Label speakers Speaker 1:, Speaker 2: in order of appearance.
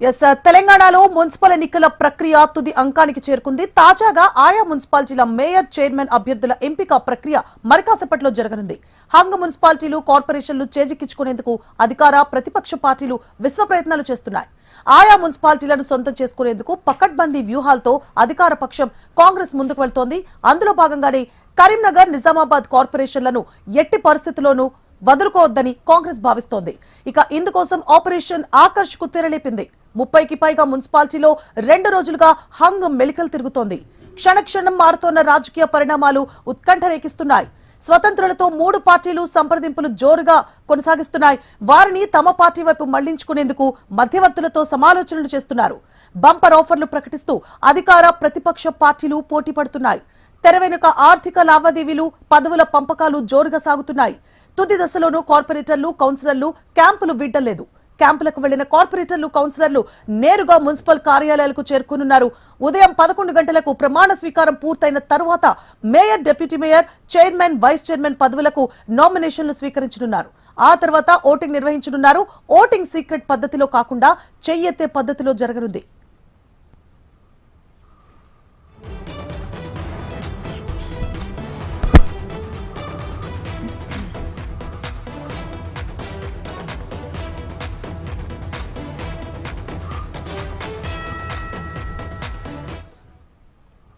Speaker 1: తెలంగాణలో మున్సిపల్ ఎన్నికల ప్రక్రియ తుది అంకానికి చేరుకుంది. తాజాగా ఆయా మున్సిపాలిటీల మేయర్, చైర్మన్ అభ్యర్థుల ఎంపిక ప్రక్రియ మరికాసేపట్లో జరగనుంది. హంగ మున్సిపాలిటీలు, కార్పొరేషన్లు చేజిక్కించుకునేందుకు అధికార, ప్రతిపక్ష పార్టీలు విశ్వ ప్రయత్నాలు చేస్తున్నాయి. ఆయా మున్సిపాలిటీలను సొంతం చేసుకునేందుకు పకడ్బందీ వ్యూహాలతో అధికార పక్షం కాంగ్రెస్ ముందుకు వెళ్తోంది. అందులో భాగంగానే కరీంనగర్, నిజామాబాద్ కార్పొరేషన్లను ఎట్టి పరిస్థితుల్లోనూ వదులుకోవద్దని కాంగ్రెస్ భావిస్తోంది. ఇక ఇందుకోసం ఆపరేషన్ ఆకర్ష్ కు తెరలేపింది. 30కి పైగా మున్సిపాలిటీలో 2 రోజులుగా హంగ్ మెలికలు తిరుగుతోంది. క్షణక్షణం మారుతోన్న రాజకీయ పరిణామాలు ఉత్కంఠ రేకిస్తున్నాయి. స్వతంత్రులతో 3 పార్టీలు సంప్రదింపులు జోరుగా కొనసాగిస్తున్నాయి. వారిని తమ పార్టీ వైపు మళ్లించుకునేందుకు మధ్యవర్తులతో సమాలోచనలు చేస్తున్నారు. బంపర్ ఆఫర్లు ప్రకటిస్తూ అధికార, ప్రతిపక్ష పార్టీలు పోటీ పడుతున్నాయి. తెర వెనుక ఆర్థిక లావాదేవీలు, పదవుల పంపకాలు జోరుగా సాగుతున్నాయి. తుది దశలోనూ కార్పొరేటర్లు, కౌన్సిలర్లు క్యాంపులు వీడ్డలేదు. క్యాంపులకు వెళ్లిన కార్పొరేటర్లు, కౌన్సిలర్లు నేరుగా మున్సిపల్ కార్యాలయాలకు చేరుకున్నారు. ఉదయం 11 గంటలకు ప్రమాణ స్వీకారం పూర్తయిన తరువాత mayor, deputy mayor, chairman, vice chairman పదవులకు నామినేషన్లు స్వీకరించనున్నారు. ఆ తర్వాత ఓటింగ్ నిర్వహించనున్నారు. ఓటింగ్ సీక్రెట్ పద్ధతిలో కాకుండా చెయ్యెత్తే పద్ధతిలో జరగనుంది.